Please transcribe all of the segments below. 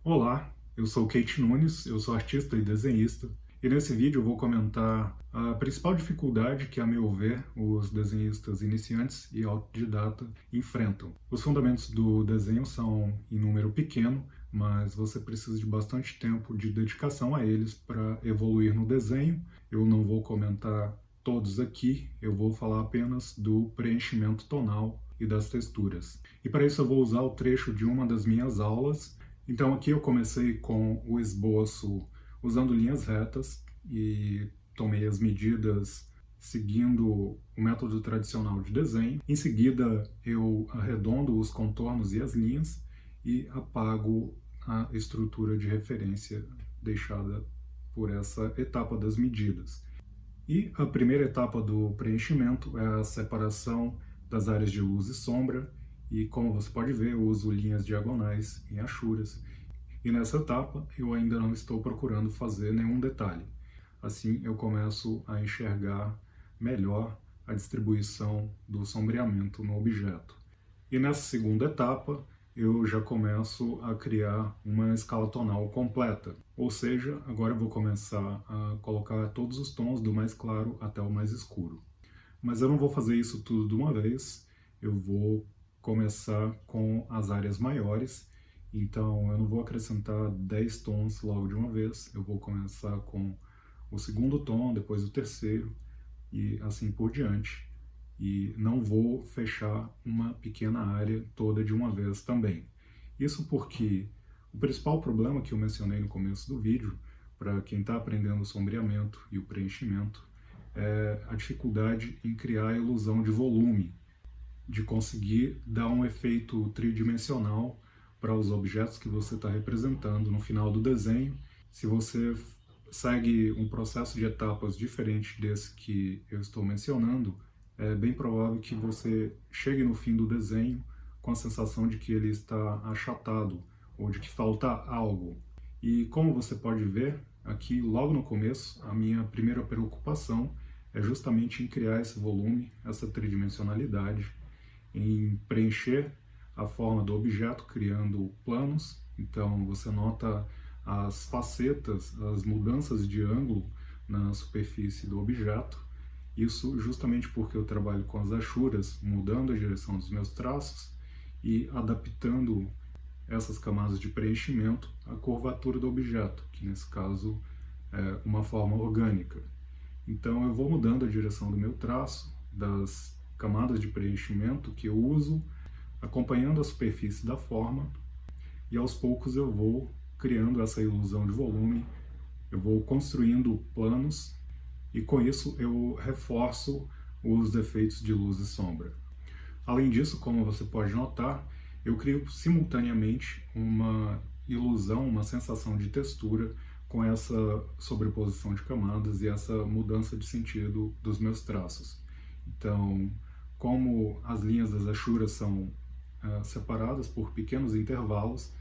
Olá, eu sou Kate Nunes, eu sou artista e desenhista, e nesse vídeo eu vou comentar a principal dificuldade que, a meu ver, os desenhistas iniciantes e autodidata enfrentam. Os fundamentos do desenho são em número pequeno, mas você precisa de bastante tempo de dedicação a eles para evoluir no desenho. Eu não vou comentar todos aqui, eu vou falar apenas do preenchimento tonal e das texturas. E para isso eu vou usar o trecho de uma das minhas aulas. Então aqui eu comecei com o esboço usando linhas retas e tomei as medidas seguindo o método tradicional de desenho. Em seguida eu arredondo os contornos e as linhas e apago a estrutura de referência deixada por essa etapa das medidas. E a primeira etapa do preenchimento é a separação das áreas de luz e sombra, e como você pode ver, eu uso linhas diagonais em achuras. E nessa etapa eu ainda não estou procurando fazer nenhum detalhe. Assim eu começo a enxergar melhor a distribuição do sombreamento no objeto. E nessa segunda etapa eu já começo a criar uma escala tonal completa. Ou seja, agora eu vou começar a colocar todos os tons do mais claro até o mais escuro. Mas eu não vou fazer isso tudo de uma vez, eu vou começar com as áreas maiores, então eu não vou acrescentar 10 tons logo de uma vez, eu vou começar com o segundo tom, depois o terceiro e assim por diante. E não vou fechar uma pequena área toda de uma vez também. Isso porque o principal problema que eu mencionei no começo do vídeo, para quem está aprendendo o sombreamento e o preenchimento, é a dificuldade em criar a ilusão de volume, de conseguir dar um efeito tridimensional para os objetos que você está representando no final do desenho. Se você segue um processo de etapas diferente desse que eu estou mencionando, é bem provável que você chegue no fim do desenho com a sensação de que ele está achatado ou de que falta algo. E como você pode ver, aqui logo no começo, a minha primeira preocupação é justamente em criar esse volume, essa tridimensionalidade, em preencher a forma do objeto, criando planos. Então você nota as facetas, as mudanças de ângulo na superfície do objeto. Isso justamente porque eu trabalho com as achuras, mudando a direção dos meus traços e adaptando essas camadas de preenchimento à curvatura do objeto, que nesse caso é uma forma orgânica. Então eu vou mudando a direção do meu traço, das camadas de preenchimento que eu uso, acompanhando a superfície da forma, e aos poucos eu vou criando essa ilusão de volume, eu vou construindo planos, e com isso eu reforço os efeitos de luz e sombra. Além disso, como você pode notar, eu crio simultaneamente uma ilusão, uma sensação de textura com essa sobreposição de camadas e essa mudança de sentido dos meus traços. Então, como as linhas das achuras são separadas por pequenos intervalos,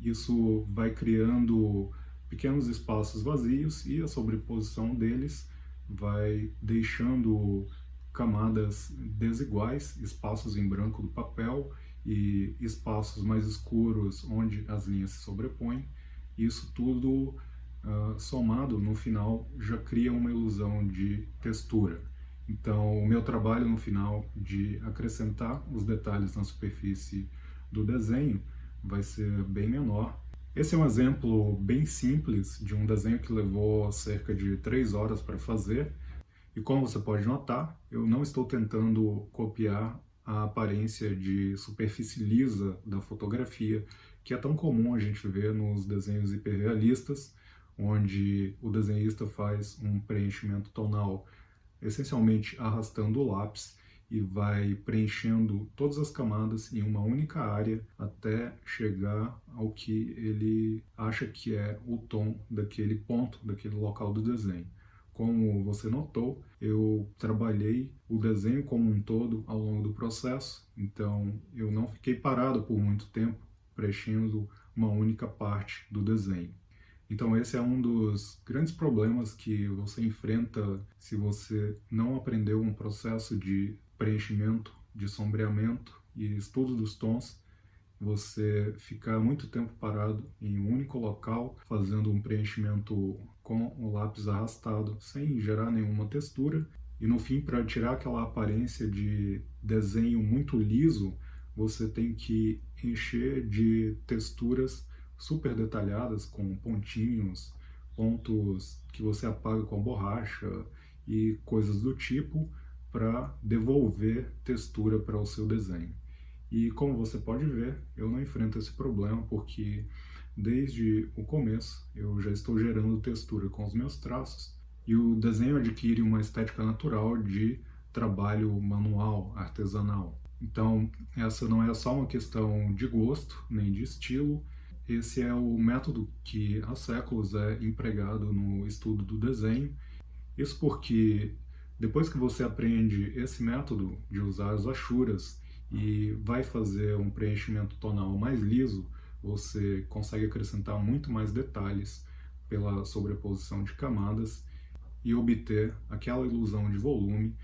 isso vai criando pequenos espaços vazios e a sobreposição deles vai deixando camadas desiguais, espaços em branco do papel e espaços mais escuros onde as linhas se sobrepõem. Isso tudo somado no final já cria uma ilusão de textura. Então o meu trabalho no final de acrescentar os detalhes na superfície do desenho vai ser bem menor. Esse é um exemplo bem simples de um desenho que levou cerca de 3 horas para fazer. E como você pode notar, eu não estou tentando copiar a aparência de superfície lisa da fotografia, que é tão comum a gente ver nos desenhos hiperrealistas, onde o desenhista faz um preenchimento tonal essencialmente arrastando o lápis e vai preenchendo todas as camadas em uma única área até chegar ao que ele acha que é o tom daquele ponto, daquele local do desenho. Como você notou, eu trabalhei o desenho como um todo ao longo do processo, então eu não fiquei parado por muito tempo preenchendo uma única parte do desenho. Então esse é um dos grandes problemas que você enfrenta se você não aprendeu um processo de preenchimento, de sombreamento e estudo dos tons. você ficar muito tempo parado em um único local, fazendo um preenchimento com o lápis arrastado, sem gerar nenhuma textura. E no fim, para tirar aquela aparência de desenho muito liso, você tem que encher de texturas super detalhadas, com pontinhos, pontos que você apaga com a borracha e coisas do tipo, para devolver textura para o seu desenho. E como você pode ver, eu não enfrento esse problema porque desde o começo eu já estou gerando textura com os meus traços e o desenho adquire uma estética natural de trabalho manual, artesanal. Então, essa não é só uma questão de gosto, nem de estilo, esse é o método que há séculos é empregado no estudo do desenho. Isso porque depois que você aprende esse método de usar as achuras e vai fazer um preenchimento tonal mais liso, você consegue acrescentar muito mais detalhes pela sobreposição de camadas e obter aquela ilusão de volume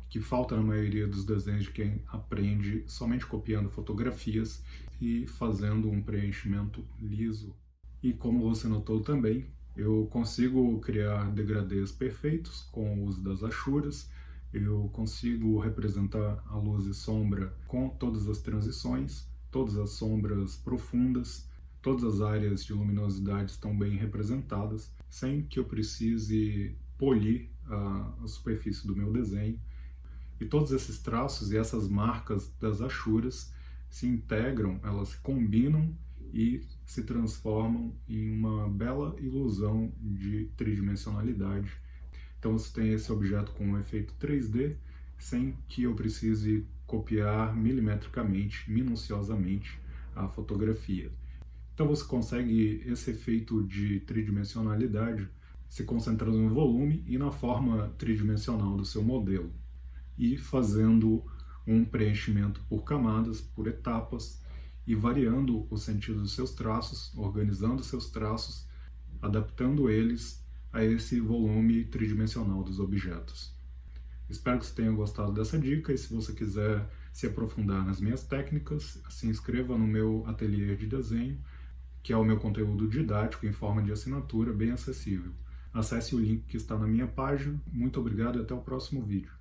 que falta na maioria dos desenhos de quem aprende somente copiando fotografias e fazendo um preenchimento liso. E como você notou também, eu consigo criar degradês perfeitos com o uso das achuras, eu consigo representar a luz e sombra com todas as transições, todas as sombras profundas, todas as áreas de luminosidade estão bem representadas, sem que eu precise polir a superfície do meu desenho. E todos esses traços e essas marcas das achuras se integram, elas se combinam e se transformam em uma bela ilusão de tridimensionalidade. Então você tem esse objeto com um efeito 3D, sem que eu precise copiar milimetricamente, minuciosamente a fotografia. Então você consegue esse efeito de tridimensionalidade se concentrando no volume e na forma tridimensional do seu modelo, e fazendo um preenchimento por camadas, por etapas, e variando o sentido dos seus traços, organizando seus traços, adaptando eles a esse volume tridimensional dos objetos. Espero que você tenha gostado dessa dica, e se você quiser se aprofundar nas minhas técnicas, se inscreva no meu ateliê de desenho, que é o meu conteúdo didático em forma de assinatura bem acessível. Acesse o link que está na minha página. Muito obrigado e até o próximo vídeo.